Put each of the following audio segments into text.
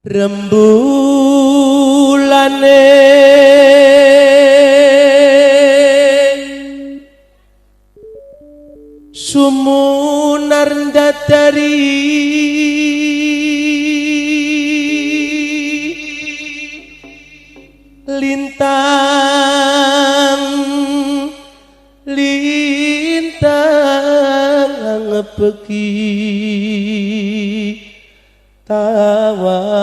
Rembulane sumunar dadari lintang ngepeki tawang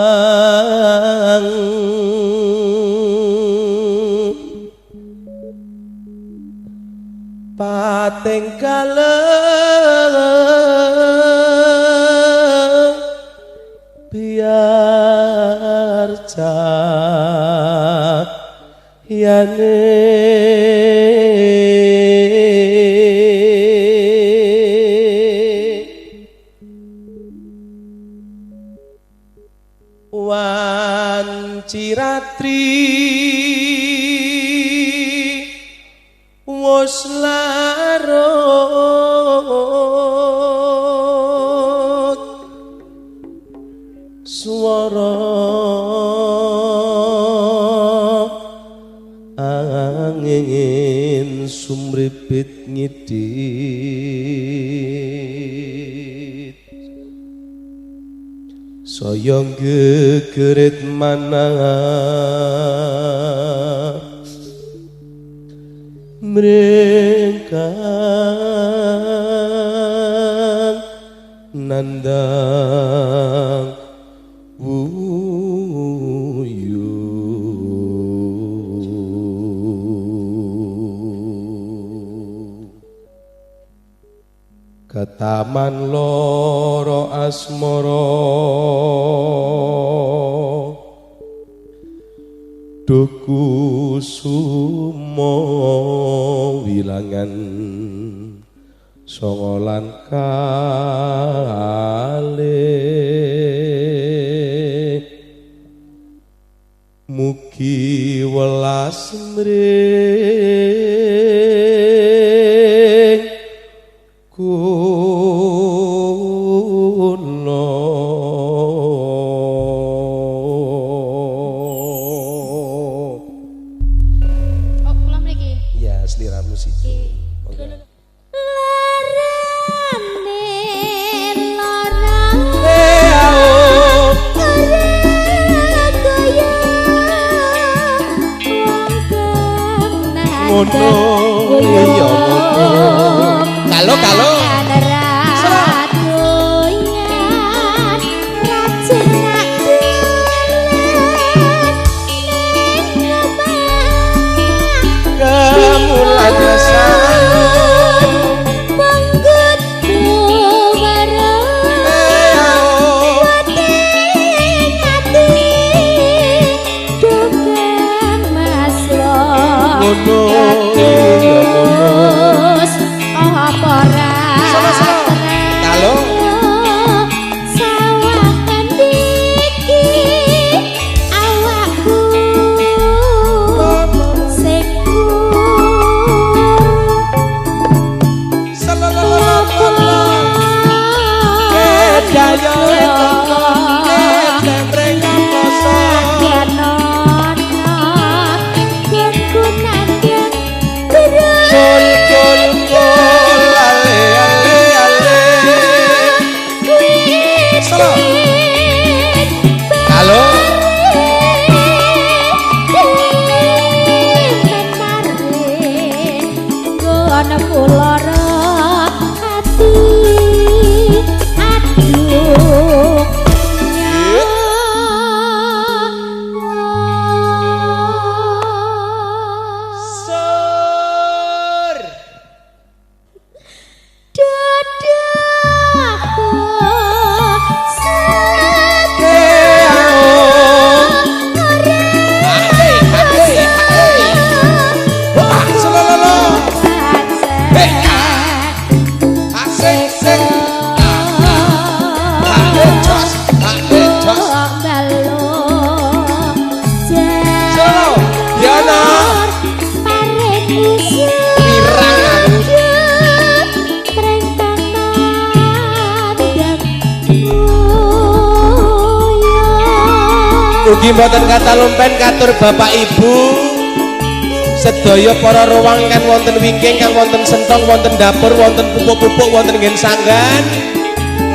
pating kalem biar cahyane Ciratri wos larut swara angin sumripit ngidit soyong gegerit mana merengkang nandang wuyu ketaman loro asmara duku sumo wilangan songolan kalih mugi welas mring Biar non, biar ku nandang Ugi mboten kata lumpen katur Bapak Ibu sedaya para ruang kan wonten wingking kang wonten sentong wonten dapur wonten pupuk-pupuk wonten nggen sanggan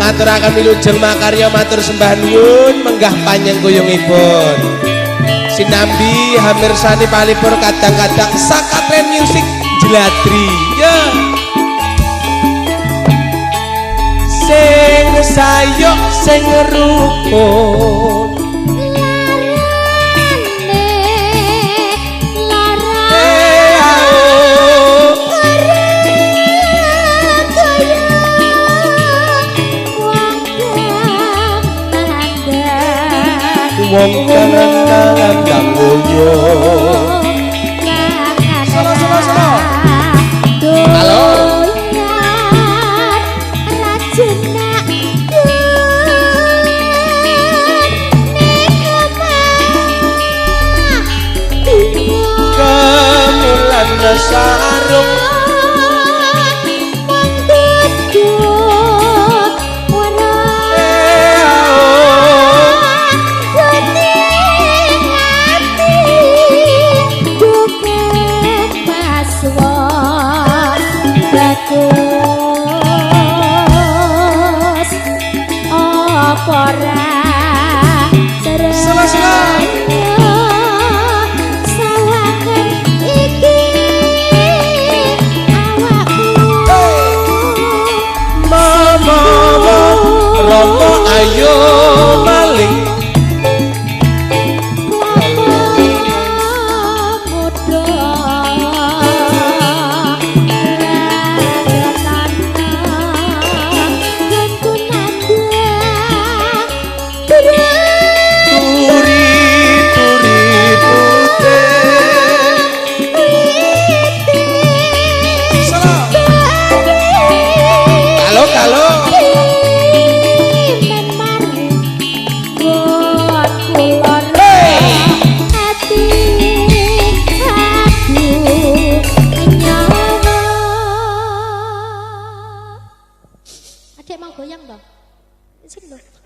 ngaturaken wilujeng makarya matur sembah nuwun menggah panjang guyungipun sinambi hamirsani palipur kadang-kadang Sakatren Music Jeladri ya sing sayok sing rukun wong kangen ganggoyo salah halo kemulan sarung Romo ayo maling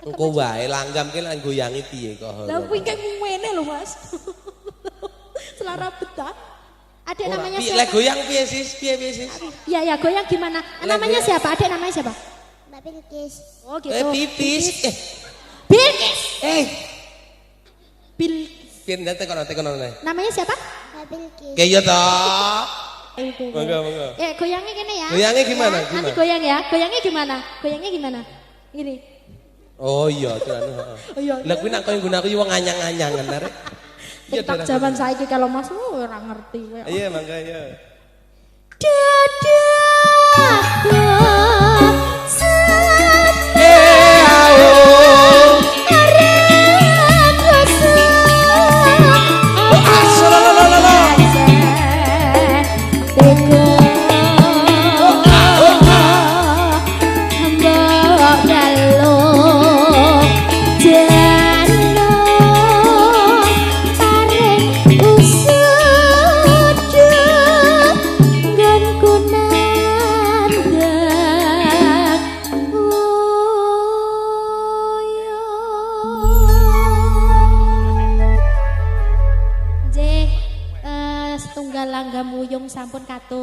engko wae langgam ki lan goyangi piye kok. Lah kuwi kek ngene lho Mas. Selara betah. Adek namanya siapa? Lek goyang piye sis? Piye sis? Iya goyang gimana? Namanya siapa? Adek namanya siapa? Mbak Bilkis. Oh gitu. Pipis. Bilkis. Bilkis. Piye ndak tekono namanya siapa? Mbak Bilkis. Kayak ya toh. Mangga. Goyangnya gini ya. Goyangnya gimana? Nanti goyang ya. Goyangnya gimana? Gini. Oh iya, oh iya. Lah kuwi nak koyo nggunaku yo wong anyang-anyangan arek. TikTok zaman saiki kalau Mas ora ngerti kowe. Iya, mangga ya. Langgam Wuyung sampun katur.